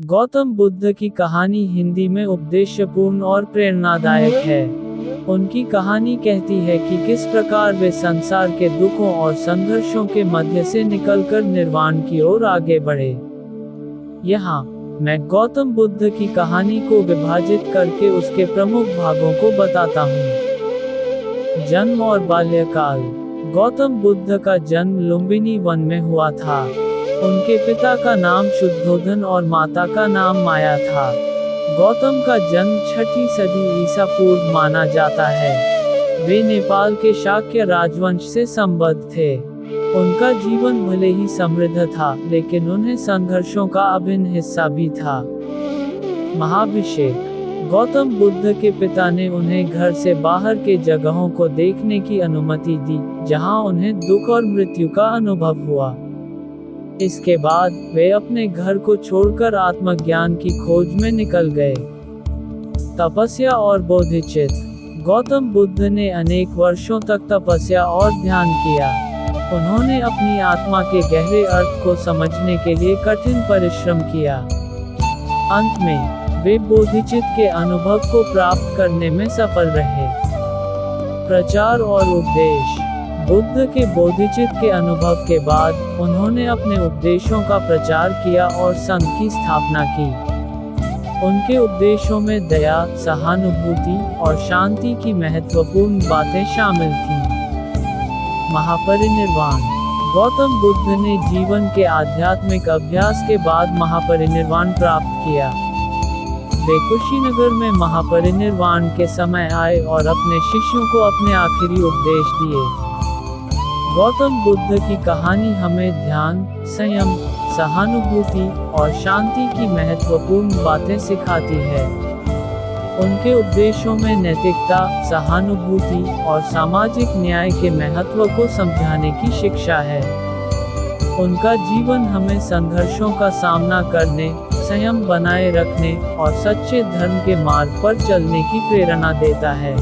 गौतम बुद्ध की कहानी हिंदी में उपदेशपूर्ण और प्रेरणादायक है। उनकी कहानी कहती है कि किस प्रकार वे संसार के दुखों और संघर्षों के मध्य से निकलकर निर्वाण की ओर आगे बढ़े। यहाँ मैं गौतम बुद्ध की कहानी को विभाजित करके उसके प्रमुख भागों को बताता हूँ। जन्म और बाल्यकाल। गौतम बुद्ध का जन्म लुम्बिनी वन में हुआ था। उनके पिता का नाम शुद्धोधन और माता का नाम माया था। गौतम का जन्म 6ठी सदी ईसा पूर्व माना जाता है। वे नेपाल के शाक्य राजवंश से संबद्ध थे। उनका जीवन भले ही समृद्ध था, लेकिन उन्हें संघर्षों का अभिन्न हिस्सा भी था। महाभिषेक। गौतम बुद्ध के पिता ने उन्हें घर से बाहर के जगहों को देखने की अनुमति दी, जहां उन्हें दुख और मृत्यु का अनुभव हुआ। इसके बाद वे अपने घर को छोड़कर आत्मज्ञान की खोज में निकल गए। तपस्या और बोधिचित। गौतम बुद्ध ने अनेक वर्षों तक तपस्या और ध्यान किया। उन्होंने अपनी आत्मा के गहरे अर्थ को समझने के लिए कठिन परिश्रम किया। अंत में वे बोधिचित के अनुभव को प्राप्त करने में सफल रहे। प्रचार और उपदेश। बुद्ध के बोधिचित के अनुभव के बाद उन्होंने अपने उपदेशों का प्रचार किया और संघ की स्थापना की। उनके उपदेशों में दया, सहानुभूति और शांति की महत्वपूर्ण बातें शामिल थीं। महापरिनिर्वाण। गौतम बुद्ध ने जीवन के आध्यात्मिक अभ्यास के बाद महापरिनिर्वाण प्राप्त किया। वे कुशीनगर में महापरिनिर्वाण के समय आए और अपने शिष्यों को अपने आखिरी उपदेश दिए। गौतम बुद्ध की कहानी हमें ध्यान, संयम, सहानुभूति और शांति की महत्वपूर्ण बातें सिखाती है। उनके उपदेशों में नैतिकता, सहानुभूति और सामाजिक न्याय के महत्व को समझाने की शिक्षा है। उनका जीवन हमें संघर्षों का सामना करने, संयम बनाए रखने और सच्चे धर्म के मार्ग पर चलने की प्रेरणा देता है।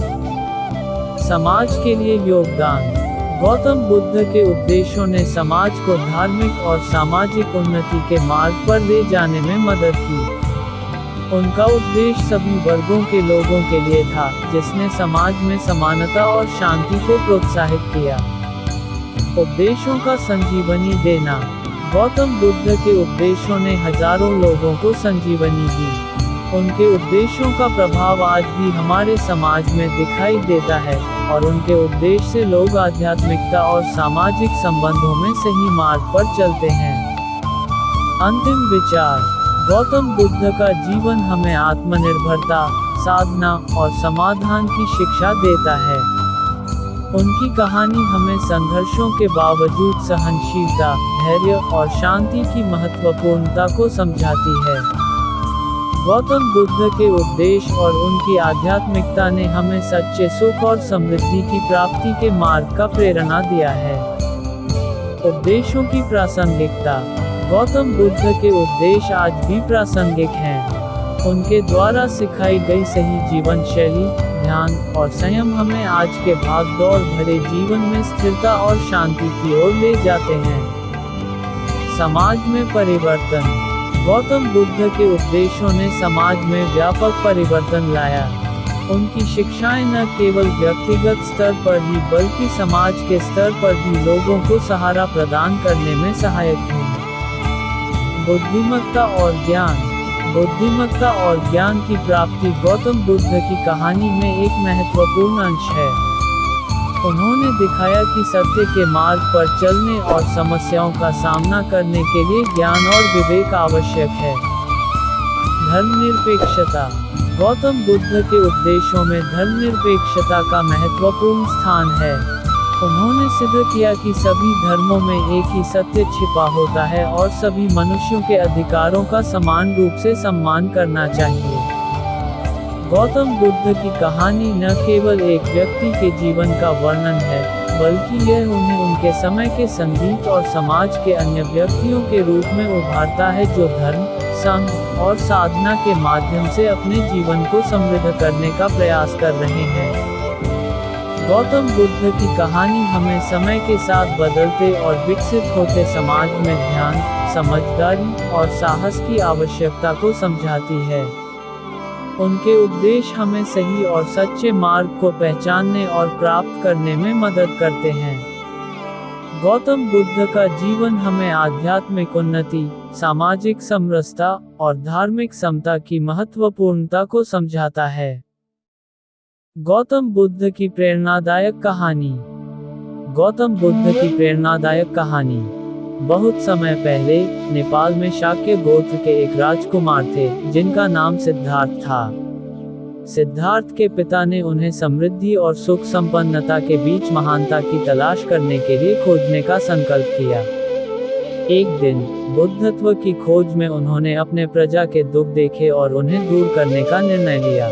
समाज के लिए योगदान। गौतम बुद्ध के उपदेशों ने समाज को धार्मिक और सामाजिक उन्नति के मार्ग पर ले जाने में मदद की। उनका उपदेश सभी वर्गों के लोगों के लिए था, जिसने समाज में समानता और शांति को प्रोत्साहित किया। उपदेशों का संजीवनी देना। गौतम बुद्ध के उपदेशों ने हजारों लोगों को संजीवनी दी। उनके उपदेशों का प्रभाव आज भी हमारे समाज में दिखाई देता है और उनके उपदेश से लोग आध्यात्मिकता और सामाजिक संबंधों में सही मार्ग पर चलते हैं। अंतिम विचार। गौतम बुद्ध का जीवन हमें आत्मनिर्भरता, साधना और समाधान की शिक्षा देता है। उनकी कहानी हमें संघर्षों के बावजूद सहनशीलता, धैर्य और शांति की महत्वपूर्णता को समझाती है। गौतम बुद्ध के उपदेश और उनकी आध्यात्मिकता ने हमें सच्चे सुख और समृद्धि की प्राप्ति के मार्ग का प्रेरणा दिया है। उपदेशों की प्रासंगिकता। गौतम बुद्ध के उपदेश आज भी प्रासंगिक हैं। उनके द्वारा सिखाई गई सही जीवन शैली, ध्यान और संयम हमें आज के भागदौड़ भरे जीवन में स्थिरता और शांति की ओर ले जाते हैं। समाज में परिवर्तन। गौतम बुद्ध के उपदेशों ने समाज में व्यापक परिवर्तन लाया। उनकी शिक्षाएं न केवल व्यक्तिगत स्तर पर ही बल्कि समाज के स्तर पर भी लोगों को सहारा प्रदान करने में सहायक हुई। बुद्धिमत्ता और ज्ञान। बुद्धिमत्ता और ज्ञान की प्राप्ति गौतम बुद्ध की कहानी में एक महत्वपूर्ण अंश है। उन्होंने दिखाया कि सत्य के मार्ग पर चलने और समस्याओं का सामना करने के लिए ज्ञान और विवेक आवश्यक है। धर्मनिरपेक्षता। गौतम बुद्ध के उपदेशों में धर्मनिरपेक्षता का महत्वपूर्ण स्थान है। उन्होंने सिद्ध किया कि सभी धर्मों में एक ही सत्य छिपा होता है और सभी मनुष्यों के अधिकारों का समान रूप से सम्मान करना चाहिए। गौतम बुद्ध की कहानी न केवल एक व्यक्ति के जीवन का वर्णन है, बल्कि यह उन्हें उनके समय के संगीत और समाज के अन्य व्यक्तियों के रूप में उभारता है, जो धर्म, संघ और साधना के माध्यम से अपने जीवन को समृद्ध करने का प्रयास कर रहे हैं। गौतम बुद्ध की कहानी हमें समय के साथ बदलते और विकसित होते समाज में ध्यान, समझदारी और साहस की आवश्यकता को समझाती है। उनके उपदेश हमें सही और सच्चे मार्ग को पहचानने और प्राप्त करने में मदद करते हैं। गौतम बुद्ध का जीवन हमें आध्यात्मिक उन्नति, सामाजिक समरसता और धार्मिक समता की महत्वपूर्णता को समझाता है। गौतम बुद्ध की प्रेरणादायक कहानी। गौतम बुद्ध की प्रेरणादायक कहानी। बहुत समय पहले नेपाल में शाक्य गोत्र के एक राजकुमार थे जिनका नाम सिद्धार्थ था। सिद्धार्थ के पिता ने उन्हें समृद्धि और सुख संपन्नता के बीच महानता की तलाश करने के लिए खोजने का संकल्प किया। एक दिन बुद्धत्व की खोज में उन्होंने अपने प्रजा के दुख देखे और उन्हें दूर करने का निर्णय लिया।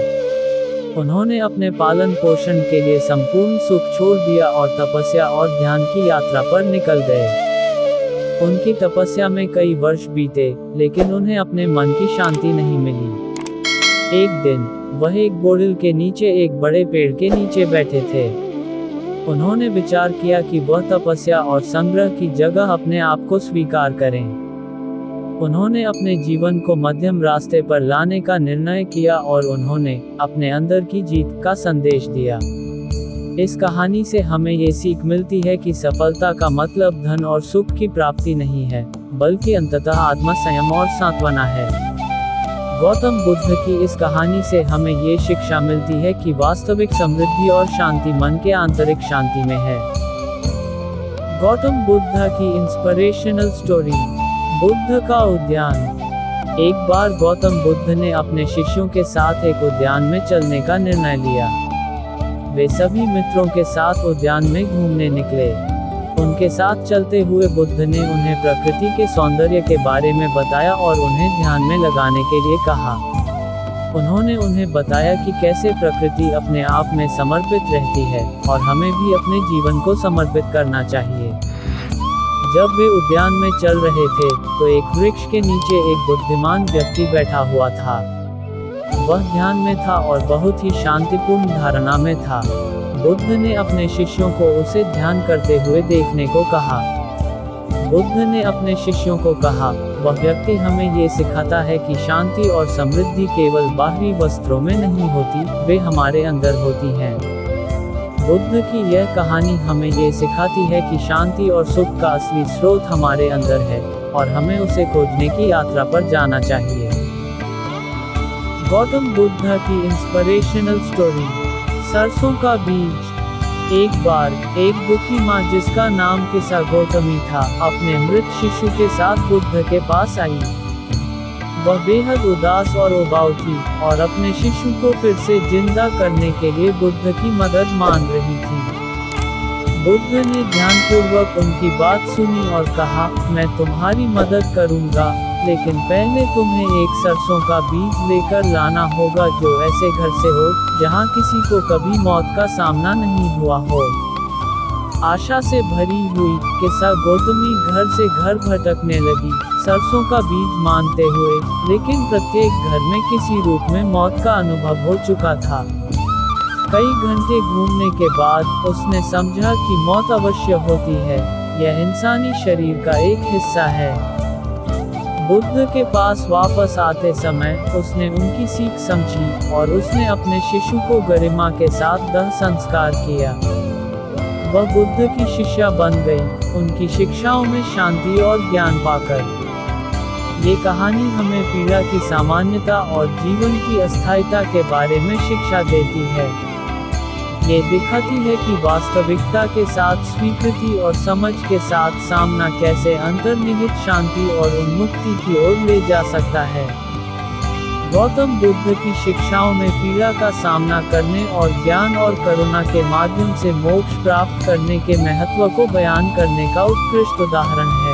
उन्होंने अपने पालन पोषण के लिए संपूर्ण सुख छोड़ दिया और तपस्या और ध्यान की यात्रा पर निकल गए। उनकी तपस्या में कई वर्ष बीते, लेकिन उन्हें अपने मन की शांति नहीं मिली। एक दिन वह एक बोड़िल के नीचे एक बड़े पेड़ के नीचे बैठे थे। उन्होंने विचार किया कि वह तपस्या और संग्रह की जगह अपने आप को स्वीकार करें। उन्होंने अपने जीवन को मध्यम रास्ते पर लाने का निर्णय किया और उन्होंने अपने अंदर की जीत का संदेश दिया। इस कहानी से हमें ये सीख मिलती है कि सफलता का मतलब धन और सुख की प्राप्ति नहीं है, बल्कि अंततः आत्मसंयम और सांत्वना है। गौतम बुद्ध की इस कहानी से हमें ये शिक्षा मिलती है कि वास्तविक समृद्धि और शांति मन के आंतरिक शांति में है। गौतम बुद्ध की इंस्पिरेशनल स्टोरी। बुद्ध का उद्यान। एक बार गौतम बुद्ध ने अपने शिष्यों के साथ एक उद्यान में चलने का निर्णय लिया। वे सभी मित्रों के साथ उद्यान में घूमने निकले। उनके साथ चलते हुए बुद्ध ने उन्हें प्रकृति के सौंदर्य के बारे में बताया और उन्हें ध्यान में लगाने के लिए कहा। उन्होंने उन्हें बताया कि कैसे प्रकृति अपने आप में समर्पित रहती है और हमें भी अपने जीवन को समर्पित करना चाहिए। जब वे उद्यान में चल रहे थे, तो एक वृक्ष के नीचे एक बुद्धिमान व्यक्ति बैठा हुआ था। वह ध्यान में था और बहुत ही शांतिपूर्ण धारणा में था। बुद्ध ने अपने शिष्यों को उसे ध्यान करते हुए देखने को कहा। बुद्ध ने अपने शिष्यों को कहा, वह व्यक्ति हमें ये सिखाता है कि शांति और समृद्धि केवल बाहरी वस्त्रों में नहीं होती, वे हमारे अंदर होती हैं। बुद्ध की यह कहानी हमें ये सिखाती है कि शांति और सुख का असली स्रोत हमारे अंदर है और हमें उसे खोजने की यात्रा पर जाना चाहिए। गौतम बुद्ध की इंस्पिरेशनल स्टोरी। सरसों का बीज। एक बार एक दुखी माँ जिसका नाम किसा गौतमी था, अपने मृत शिशु के साथ बुद्ध के पास आई। वह बेहद उदास और उबाऊ थी और अपने शिशु को फिर से जिंदा करने के लिए बुद्ध की मदद मांग रही थी। बुद्ध ने ध्यानपूर्वक उनकी बात सुनी और कहा, मैं तुम्हारी मदद करूंगा, लेकिन पहले तुम्हें एक सरसों का बीज लेकर लाना होगा जो ऐसे घर से हो जहां किसी को कभी मौत का सामना नहीं हुआ हो। आशा से भरी हुई किसा गौतमी घर से घर भटकने लगी, सरसों का बीज मानते हुए, लेकिन प्रत्येक घर में किसी रूप में मौत का अनुभव हो चुका था। कई घंटे घूमने के बाद उसने समझा कि मौत अवश्य होती है, यह इंसानी शरीर का एक हिस्सा है। बुद्ध के पास वापस आते समय उसने उनकी सीख समझी और उसने अपने शिशु को गरिमा के साथ दाह संस्कार किया। वह बुद्ध की शिष्या बन गई, उनकी शिक्षाओं में शांति और ज्ञान पाकर। ये कहानी हमें पीड़ा की सामान्यता और जीवन की अस्थायिता के बारे में शिक्षा देती है। ये दिखाती है कि वास्तविकता के साथ स्वीकृति और समझ के साथ सामना कैसे अंतर्निहित शांति और उन्मुक्ति की ओर ले जा सकता है। गौतम बुद्ध की शिक्षाओं में पीड़ा का सामना करने और ज्ञान और करुणा के माध्यम से मोक्ष प्राप्त करने के महत्व को बयान करने का उत्कृष्ट उदाहरण है।